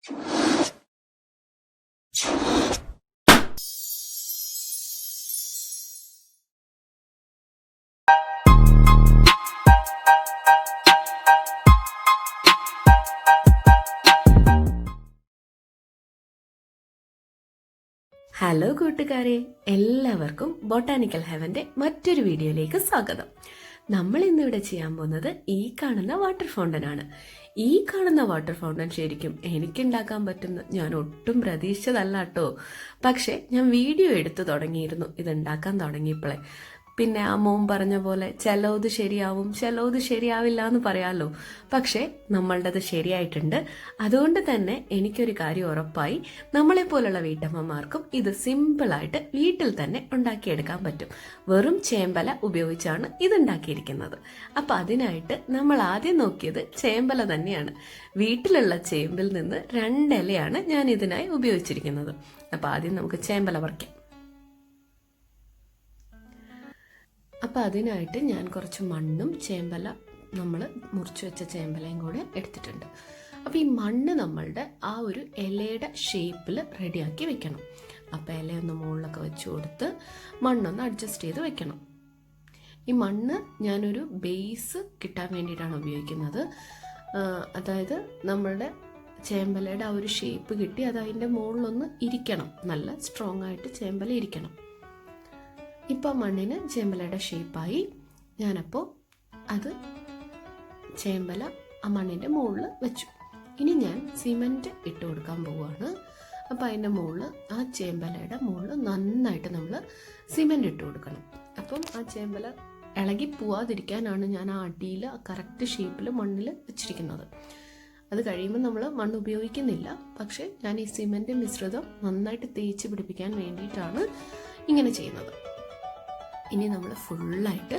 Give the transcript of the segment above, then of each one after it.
Hello കൂട്ടുകാരെ, എല്ലാവർക്കും botanical ഹെവന്റെ മറ്റൊരു വീഡിയോയിലേക്ക് സ്വാഗതം. നമ്മൾ ഇന്നിവിടെ ചെയ്യാൻ പോകുന്നത് ഈ കാണുന്ന വാട്ടർ ഫൗണ്ടൻ ആണ്. ഈ കാണുന്ന വാട്ടർ ഫൗണ്ടൻ ശരിക്കും എനിക്കുണ്ടാക്കാൻ പറ്റുന്ന ഞാൻ ഒട്ടും പ്രതീക്ഷിച്ചതല്ല കേട്ടോ. പക്ഷെ ഞാൻ വീഡിയോ എടുത്തു തുടങ്ങിയിരുന്നു ഇതുണ്ടാക്കാൻ തുടങ്ങിയപ്പോഴേ. പിന്നെ ആ മോൻ പറഞ്ഞ പോലെ ചിലത് ശരിയാവും ചിലത് ശരിയാവില്ല എന്ന് പറയാമല്ലോ. പക്ഷേ നമ്മളുടേത് ശരിയായിട്ടുണ്ട്. അതുകൊണ്ട് തന്നെ എനിക്കൊരു കാര്യം ഉറപ്പായി, നമ്മളെപ്പോലുള്ള വീട്ടമ്മമാർക്കും ഇത് സിമ്പിളായിട്ട് വീട്ടിൽ തന്നെ ഉണ്ടാക്കിയെടുക്കാൻ പറ്റും. വെറും ചേമ്പല ഉപയോഗിച്ചാണ് ഇത് ഉണ്ടാക്കിയിരിക്കുന്നത്. അപ്പം അതിനായിട്ട് നമ്മൾ ആദ്യം നോക്കിയത് ചേമ്പല തന്നെയാണ്. വീട്ടിലുള്ള ചേമ്പിൽ നിന്ന് 2 ഇലയാണ് ഞാൻ ഇതിനായി ഉപയോഗിച്ചിരിക്കുന്നത്. അപ്പം ആദ്യം നമുക്ക് ചേമ്പല പറിക്കാം. അപ്പോൾ അതിനായിട്ട് ഞാൻ കുറച്ച് മണ്ണും ചേമ്പല നമ്മൾ മുറിച്ച് വെച്ച ചേമ്പലയും കൂടെ എടുത്തിട്ടുണ്ട്. അപ്പോൾ ഈ മണ്ണ് നമ്മളുടെ ആ ഒരു ഇലയുടെ ഷേപ്പിൽ റെഡിയാക്കി വെക്കണം. അപ്പോൾ ഇലയൊന്ന് മുകളിലൊക്കെ വെച്ച് കൊടുത്ത് മണ്ണൊന്ന് അഡ്ജസ്റ്റ് ചെയ്ത് വെക്കണം. ഈ മണ്ണ് ഞാനൊരു ബേസ് കിട്ടാൻ വേണ്ടിയിട്ടാണ് ഉപയോഗിക്കുന്നത്. അതായത് നമ്മളുടെ ചേമ്പലയുടെ ആ ഒരു ഷേപ്പ് കിട്ടി അത് അതിൻ്റെ മുകളിലൊന്ന് ഇരിക്കണം, നല്ല സ്ട്രോങ് ആയിട്ട് ചേമ്പല ഇരിക്കണം. ഇപ്പോൾ മണ്ണിന് ചേമ്പലയുടെ ഷേപ്പായി. ഞാനപ്പോൾ അത് ചേമ്പല ആ മണ്ണിൻ്റെ മുകളിൽ വെച്ചു. ഇനി ഞാൻ സിമൻറ്റ് ഇട്ട് കൊടുക്കാൻ പോവുകയാണ്. അപ്പോൾ അതിൻ്റെ മുകളിൽ ആ ചേമ്പലയുടെ മുകളിൽ നന്നായിട്ട് നമ്മൾ സിമൻറ്റ് ഇട്ട് കൊടുക്കണം. അപ്പം ആ ചേമ്പല ഇളകി പോവാതിരിക്കാനാണ് ഞാൻ ആ അടിയിൽ ആ കറക്റ്റ് ഷേപ്പിൽ മണ്ണിൽ വെച്ചിരിക്കുന്നത്. അത് കഴിയുമ്പോൾ നമ്മൾ മണ്ണ് ഉപയോഗിക്കുന്നില്ല. പക്ഷേ ഞാൻ ഈ സിമൻറ്റ് മിശ്രിതം നന്നായിട്ട് തേച്ച് പിടിപ്പിക്കാൻ വേണ്ടിയിട്ടാണ് ഇങ്ങനെ ചെയ്യുന്നത്. ഇനി നമ്മൾ ഫുള്ളായിട്ട്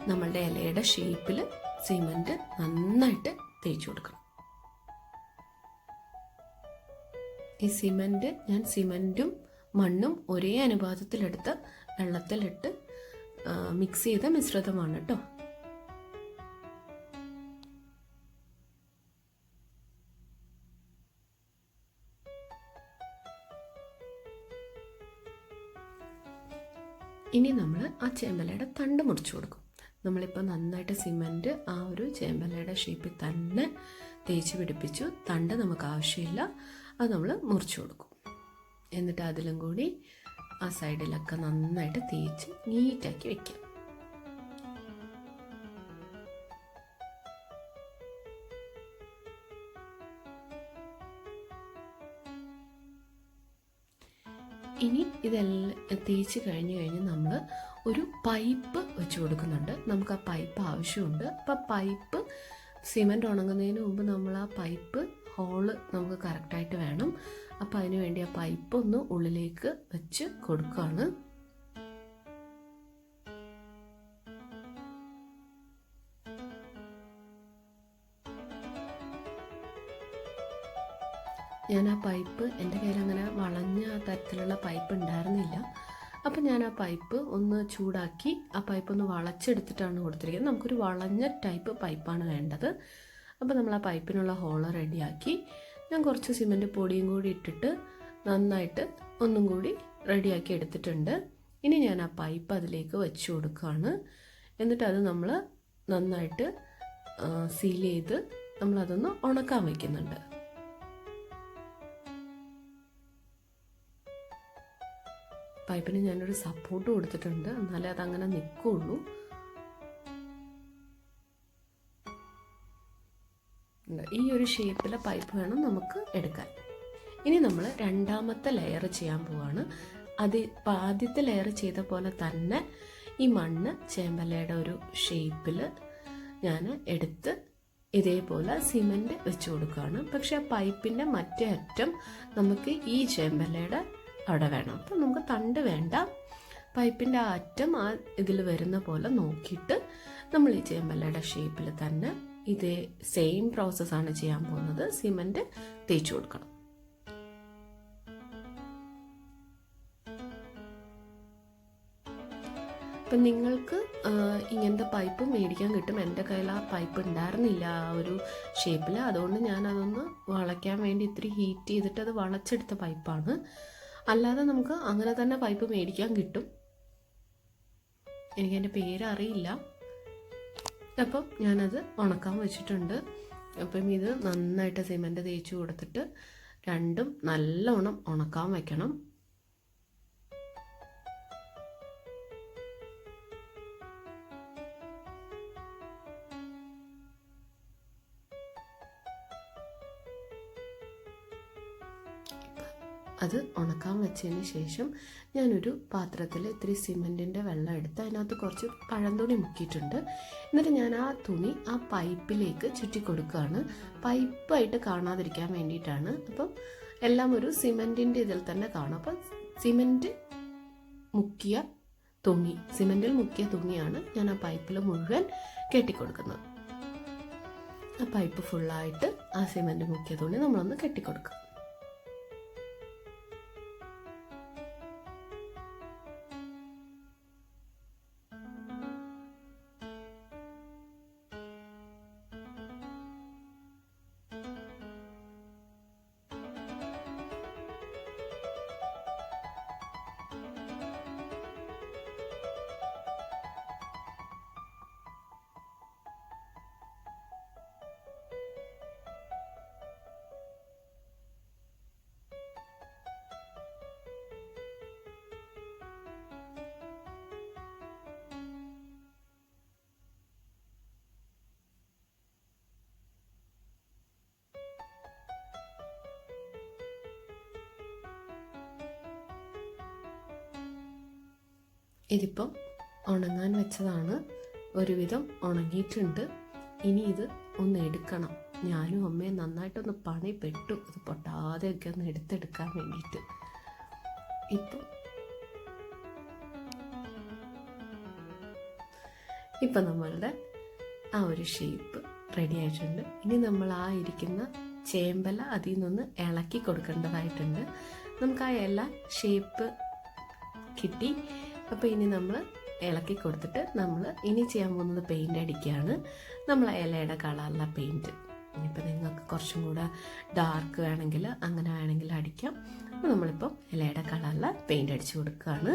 നമ്മളുടെ ഇലയുടെ ഷേപ്പിൽ സിമൻറ്റ് നന്നായിട്ട് തേച്ച് കൊടുക്കണം. ഈ സിമൻറ്റ് ഞാൻ സിമൻറ്റും മണ്ണും ഒരേ അനുപാതത്തിലെടുത്ത് വെള്ളത്തിലിട്ട് മിക്സ് ചെയ്ത മിശ്രിതമാണ് കേട്ടോ. ഇനി നമ്മൾ ആ ചേമ്പലയുടെ തണ്ട് മുറിച്ച് കൊടുക്കും. നമ്മളിപ്പോൾ നന്നായിട്ട് സിമൻറ്റ് ആ ഒരു ചേമ്പലയുടെ ഷേപ്പിൽ തന്നെ തേച്ച് പിടിപ്പിച്ചു. തണ്ട് നമുക്ക് ആവശ്യമില്ല, അത് നമ്മൾ മുറിച്ച് കൊടുക്കും. എന്നിട്ട് അതിലും കൂടി ആ സൈഡിലൊക്കെ നന്നായിട്ട് തേച്ച് നീറ്റാക്കി വെക്കാം. ഇനി ഇതെല്ലാം തേച്ച് കഴിഞ്ഞ് നമ്മൾ ഒരു പൈപ്പ് വെച്ച് കൊടുക്കുന്നുണ്ട്. നമുക്ക് ആ പൈപ്പ് ആവശ്യമുണ്ട്. അപ്പം പൈപ്പ് സിമൻറ്റ് ഉണങ്ങുന്നതിന് മുമ്പ് നമ്മൾ ആ പൈപ്പ് ഹോള് നമുക്ക് കറക്റ്റായിട്ട് വേണം. അപ്പം അതിന് വേണ്ടി ആ പൈപ്പ് ഒന്ന് ഉള്ളിലേക്ക് വെച്ച് കൊടുക്കുകയാണ്. ഞാൻ ആ പൈപ്പ് എൻ്റെ കയ്യിൽ അങ്ങനെ വളഞ്ഞ തരത്തിലുള്ള പൈപ്പ് ഉണ്ടായിരുന്നില്ല. അപ്പം ഞാൻ ആ പൈപ്പ് ഒന്ന് ചൂടാക്കി ആ പൈപ്പ് ഒന്ന് വളച്ചെടുത്തിട്ടാണ് കൊടുത്തിരിക്കുന്നത്. നമുക്കൊരു വളഞ്ഞ ടൈപ്പ് പൈപ്പാണ് വേണ്ടത്. അപ്പോൾ നമ്മൾ ആ പൈപ്പിനുള്ള ഹോള് റെഡിയാക്കി ഞാൻ കുറച്ച് സിമൻറ്റ് പൊടിയും കൂടി ഇട്ടിട്ട് നന്നായിട്ട് ഒന്നും കൂടി റെഡിയാക്കി എടുത്തിട്ടുണ്ട്. ഇനി ഞാൻ ആ പൈപ്പ് അതിലേക്ക് വെച്ച് കൊടുക്കുകയാണ്. എന്നിട്ട് അത് നമ്മൾ നന്നായിട്ട് സീൽ ചെയ്ത് നമ്മളതൊന്ന് ഉണക്കാൻ വയ്ക്കുന്നുണ്ട്. പൈപ്പിന് ഞാനൊരു സപ്പോർട്ട് കൊടുത്തിട്ടുണ്ട്, എന്നാലേ അതങ്ങനെ നിൽക്കുള്ളൂ. ഈ ഒരു ഷേപ്പിലെ പൈപ്പ് വേണം നമുക്ക് എടുക്കാൻ. ഇനി നമ്മൾ രണ്ടാമത്തെ ലെയർ ചെയ്യാൻ പോവാണ്. ആദ്യത്തെ ലെയർ ചെയ്ത പോലെ തന്നെ ഈ മണ്ണ് ചേമ്പലയുടെ ഒരു ഷേപ്പിൽ ഞാൻ എടുത്ത് ഇതേപോലെ സിമൻറ്റ് വെച്ച് കൊടുക്കുകയാണ്. പക്ഷെ ആ പൈപ്പിൻ്റെ മറ്റേ അറ്റം നമുക്ക് ഈ ചേമ്പലയുടെ അവിടെ വേണം. അപ്പം നമുക്ക് തണ്ട് വേണ്ട, പൈപ്പിൻ്റെ ആ അറ്റം ആ ഇതിൽ വരുന്ന പോലെ നോക്കിയിട്ട് നമ്മൾ ഈ ചേമ്പലയുടെ ഷേപ്പിൽ തന്നെ ഇതേ സെയിം പ്രോസസ്സാണ് ചെയ്യാൻ പോകുന്നത്. സിമൻറ്റ് തേച്ച് കൊടുക്കണം. അപ്പം നിങ്ങൾക്ക് ഇങ്ങനത്തെ പൈപ്പ് മേടിക്കാൻ കിട്ടും. എൻ്റെ കയ്യിൽ ആ പൈപ്പ് ഉണ്ടായിരുന്നില്ല ആ ഒരു ഷേപ്പിൽ, അതുകൊണ്ട് ഞാനതൊന്ന് വളയ്ക്കാൻ വേണ്ടി ഇത്തിരി ഹീറ്റ് ചെയ്തിട്ട് അത് വളച്ചെടുത്ത പൈപ്പാണ്. അല്ലാതെ നമുക്ക് അങ്ങനെ തന്നെ പൈപ്പ് മേടിക്കാൻ കിട്ടും. എനിക്കതിൻ്റെ പേരറിയില്ല. അപ്പം ഞാനത് ഉണക്കാൻ വെച്ചിട്ടുണ്ട്. അപ്പം ഇത് നന്നായിട്ട് സിമൻറ്റ് തേച്ച് കൊടുത്തിട്ട് രണ്ടും നല്ലോണം ഉണക്കാൻ വെക്കണം. അത് ഉണക്കാൻ വെച്ചതിന് ശേഷം ഞാനൊരു പാത്രത്തിൽ ഇത്തിരി സിമൻറ്റിൻ്റെ വെള്ളം എടുത്ത് അതിനകത്ത് കുറച്ച് പഴംതുണി മുക്കിയിട്ടുണ്ട്. എന്നിട്ട് ഞാൻ ആ തുണി ആ പൈപ്പിലേക്ക് ചുറ്റി കൊടുക്കുകയാണ്, പൈപ്പായിട്ട് കാണാതിരിക്കാൻ വേണ്ടിയിട്ടാണ്. അപ്പം എല്ലാം ഒരു സിമൻറ്റിൻ്റെ ഇതിൽ തന്നെ കാണും. അപ്പം സിമൻറ്റിൽ മുക്കിയ തുണിയാണ് ഞാൻ ആ പൈപ്പിൽ മുഴുവൻ കെട്ടിക്കൊടുക്കുന്നത്. ആ പൈപ്പ് ഫുള്ളായിട്ട് ആ സിമൻറ്റ് മുക്കിയ തുണി നമ്മളൊന്ന് കെട്ടിക്കൊടുക്കുക. ഇതിപ്പം ഉണങ്ങാൻ വെച്ചതാണ്, ഒരുവിധം ഉണങ്ങിയിട്ടുണ്ട്. ഇനി ഇത് ഒന്ന് എടുക്കണം. ഞാനും അമ്മയും നന്നായിട്ടൊന്ന് പണിപ്പെട്ടു ഇത് പൊട്ടാതെയൊക്കെ ഒന്ന് എടുത്തെടുക്കാൻ വേണ്ടിയിട്ട്. ഇപ്പം നമ്മളുടെ ആ ഒരു ഷേപ്പ് റെഡി ആയിട്ടുണ്ട്. ഇനി നമ്മൾ ആ ഇരിക്കുന്ന ചേമ്പല അതിൽ നിന്നൊന്ന് ഇളക്കി കൊടുക്കേണ്ടതായിട്ടുണ്ട്. നമുക്ക് ആ ഇല ഷേപ്പ് കിട്ടി. അപ്പോൾ ഇനി നമ്മൾ ഇളക്കി കൊടുത്തിട്ട് നമ്മൾ ഇനി ചെയ്യാൻ പോകുന്നത് പെയിൻ്റ് അടിക്കുകയാണ്. നമ്മൾ ഇലയുടെ കളറുള്ള പെയിൻറ്റ്. ഇനിയിപ്പോൾ നിങ്ങൾക്ക് കുറച്ചും കൂടെ ഡാർക്ക് വേണമെങ്കിൽ അങ്ങനെ വേണമെങ്കിൽ അടിക്കാം. അപ്പോൾ നമ്മളിപ്പം ഇലയുടെ കളറുള്ള പെയിൻ്റ് അടിച്ചു കൊടുക്കുകയാണ്.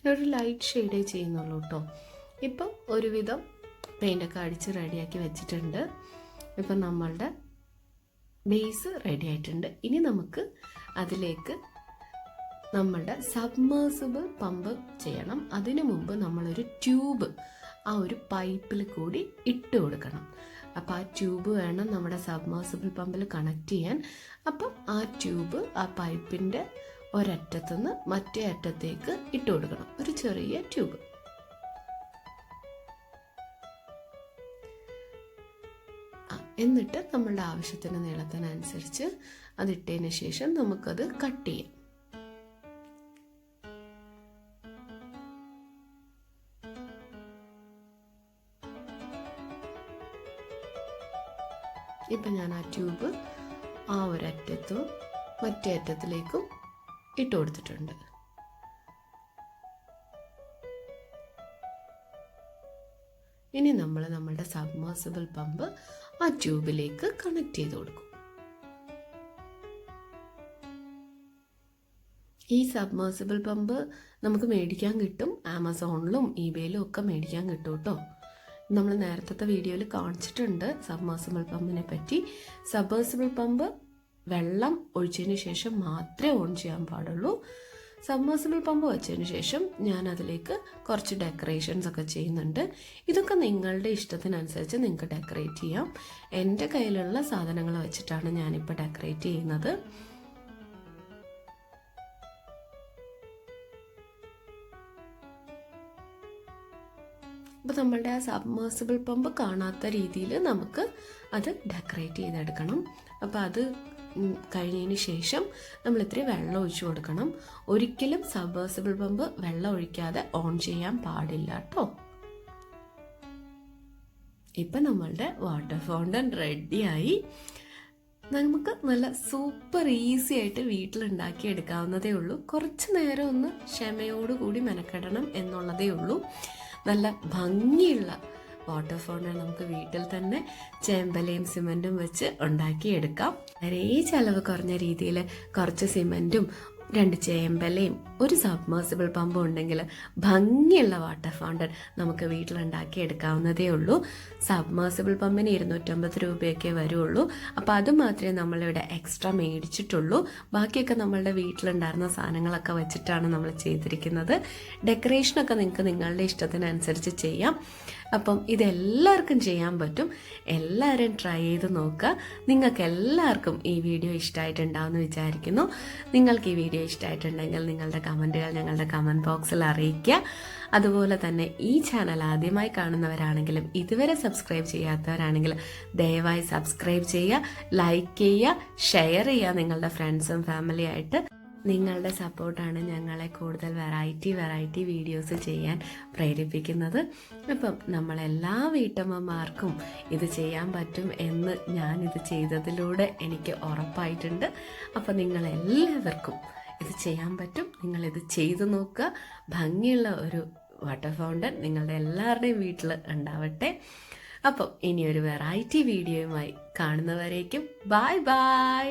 ഒരു ലൈറ്റ് ഷെയ്ഡേ ചെയ്യുന്നുള്ളൂ കേട്ടോ. ഇപ്പം ഒരുവിധം പെയിൻ്റൊക്കെ അടിച്ച് റെഡിയാക്കി വെച്ചിട്ടുണ്ട്. ഇപ്പം നമ്മളുടെ ബേസ് റെഡി ആയിട്ടുണ്ട്. ഇനി നമുക്ക് അതിലേക്ക് നമ്മളുടെ സബ്മേഴ്സിബിൾ പമ്പ് ചെയ്യണം. അതിനു മുമ്പ് നമ്മളൊരു ട്യൂബ് ആ ഒരു പൈപ്പിൽ കൂടി ഇട്ട് കൊടുക്കണം. അപ്പം ആ ട്യൂബ് വേണം നമ്മുടെ സബ്മേഴ്സിബിൾ പമ്പിൽ കണക്ട് ചെയ്യാൻ. അപ്പം ആ ട്യൂബ് ആ പൈപ്പിൻ്റെ ഒരറ്റത്തുനിന്ന് മറ്റേ അറ്റത്തേക്ക് ഇട്ട് കൊടുക്കണം, ഒരു ചെറിയ ട്യൂബ്. എന്നിട്ട് നമ്മളുടെ ആവശ്യത്തിന് നീളത്തിനനുസരിച്ച് അതിട്ടതിന് ശേഷം നമുക്കത് കട്ട് ചെയ്യാം. ഇപ്പം ഞാൻ ആ ട്യൂബ് ആ ഒരറ്റത്തും മറ്റേ അറ്റത്തിലേക്കും ഇട്ട് കൊടുത്തിട്ടുണ്ട്. ഇനി നമ്മൾ നമ്മളുടെ സബ്മേഴ്സിബിൾ പമ്പ് ആ ട്യൂബിലേക്ക് കണക്ട് ചെയ്ത് കൊടുക്കും. ഈ സബ്മേഴ്സിബിൾ പമ്പ് നമുക്ക് മേടിക്കാൻ കിട്ടും, ആമസോണിലും ഈബേയിലും ഒക്കെ മേടിക്കാൻ കിട്ടും കേട്ടോ. നമ്മൾ നേരത്തെ വീഡിയോയിൽ കാണിച്ചിട്ടുണ്ട് സബ്മേഴ്സിബിൾ പമ്പിനെ പറ്റി. സബ്മേഴ്സിബിൾ പമ്പ് വെള്ളം ഒഴിച്ചതിന് ശേഷം മാത്രമേ ഓൺ ചെയ്യാൻ പാടുള്ളൂ. സബ്മേഴ്സിബിൾ പമ്പ് വെച്ചതിന് ശേഷം ഞാൻ അതിലേക്ക് കുറച്ച് ഡെക്കറേഷൻസ് ഒക്കെ ചെയ്യുന്നുണ്ട്. ഇതൊക്കെ നിങ്ങളുടെ ഇഷ്ടത്തിനനുസരിച്ച് നിങ്ങൾക്ക് ഡെക്കറേറ്റ് ചെയ്യാം. എൻ്റെ കയ്യിലുള്ള സാധനങ്ങൾ വെച്ചിട്ടാണ് ഞാനിപ്പോൾ ഡെക്കറേറ്റ് ചെയ്യുന്നത്. അപ്പോൾ നമ്മളുടെ ആ സബ്മേഴ്സിബിൾ പമ്പ് കാണാത്ത രീതിയിൽ നമുക്ക് അത് ഡെക്കറേറ്റ് ചെയ്തെടുക്കണം. അപ്പോൾ അത് കഴിഞ്ഞതിന് ശേഷം നമ്മൾ ഇത്തിരി വെള്ളം ഒഴിച്ചു കൊടുക്കണം. ഒരിക്കലും സബ്മേഴ്സിബിൾ പമ്പ് വെള്ളം ഒഴിക്കാതെ ഓൺ ചെയ്യാൻ പാടില്ല കേട്ടോ. ഇപ്പം നമ്മളുടെ വാട്ടർ ഫൗണ്ടൻ റെഡിയായി. നമുക്ക് നല്ല സൂപ്പർ ഈസി ആയിട്ട് വീട്ടിലുണ്ടാക്കി എടുക്കാവുന്നതേ ഉള്ളൂ. കുറച്ച് നേരം ഒന്ന് ക്ഷമയോടുകൂടി മെനക്കെടണം എന്നുള്ളതേ ഉള്ളൂ. നല്ല ഭംഗിയുള്ള വാട്ടർ ഫൗണ്ടൻ നമുക്ക് വീട്ടിൽ തന്നെ ചേമ്പലയും സിമൻറ്റും വെച്ച് ഉണ്ടാക്കിയെടുക്കാം. വളരെ ചിലവ് കുറഞ്ഞ രീതിയിൽ കുറച്ച് സിമൻറ്റും 2 ചേമ്പലയും ഒരു സബ്മേഴ്സിബിൾ പമ്പും ഉണ്ടെങ്കിൽ ഭംഗിയുള്ള വാട്ടർ ഫൗണ്ടൻ നമുക്ക് വീട്ടിലുണ്ടാക്കി എടുക്കാവുന്നതേ ഉള്ളൂ. സബ്മേഴ്സിബിൾ പമ്പിന് 250 രൂപയൊക്കെ വരുള്ളൂ. അപ്പോൾ അത് മാത്രമേ നമ്മളിവിടെ എക്സ്ട്രാ മേടിച്ചിട്ടുള്ളൂ. ബാക്കിയൊക്കെ നമ്മളുടെ വീട്ടിലുണ്ടായിരുന്ന സാധനങ്ങളൊക്കെ വെച്ചിട്ടാണ് നമ്മൾ ചെയ്തിരിക്കുന്നത്. ഡെക്കറേഷനൊക്കെ നിങ്ങൾക്ക് നിങ്ങളുടെ ഇഷ്ടത്തിനനുസരിച്ച് ചെയ്യാം. അപ്പം ഇതെല്ലാവർക്കും ചെയ്യാൻ പറ്റും. എല്ലാവരും ട്രൈ ചെയ്ത് നോക്കുക. നിങ്ങൾക്ക് എല്ലാവർക്കും ഈ വീഡിയോ ഇഷ്ടമായിട്ടുണ്ടാവുമെന്ന് വിചാരിക്കുന്നു. നിങ്ങൾക്ക് ഈ വീഡിയോ ഇഷ്ടമായിട്ടുണ്ടെങ്കിൽ നിങ്ങളുടെ കമൻറ്റുകൾ ഞങ്ങളുടെ കമൻറ്റ് ബോക്സിൽ അറിയിക്കുക. അതുപോലെ തന്നെ ഈ ചാനൽ ആദ്യമായി കാണുന്നവരാണെങ്കിലും ഇതുവരെ സബ്സ്ക്രൈബ് ചെയ്യാത്തവരാണെങ്കിൽ ദയവായി സബ്സ്ക്രൈബ് ചെയ്യുക, ലൈക്ക് ചെയ്യുക, ഷെയർ ചെയ്യുക നിങ്ങളുടെ ഫ്രണ്ട്സും ഫാമിലിയായിട്ട്. നിങ്ങളുടെ സപ്പോർട്ടാണ് ഞങ്ങളെ കൂടുതൽ വെറൈറ്റി വീഡിയോസ് ചെയ്യാൻ പ്രേരിപ്പിക്കുന്നത്. അപ്പം നമ്മളെല്ലാ വീട്ടമ്മമാർക്കും ഇത് ചെയ്യാൻ പറ്റും എന്ന് ഞാനിത് ചെയ്തതിലൂടെ എനിക്ക് ഉറപ്പായിട്ടുണ്ട്. അപ്പം നിങ്ങളെല്ലാവർക്കും ഇത് ചെയ്യാൻ പറ്റും. നിങ്ങളിത് ചെയ്തു നോക്കുക. ഭംഗിയുള്ള ഒരു വാട്ടർ ഫൗണ്ടൻ നിങ്ങളുടെ എല്ലാവരുടെയും വീട്ടിൽ ഉണ്ടാവട്ടെ. അപ്പം ഇനിയൊരു വെറൈറ്റി വീഡിയോയുമായി കാണുന്നവരേക്കും ബൈ ബൈ.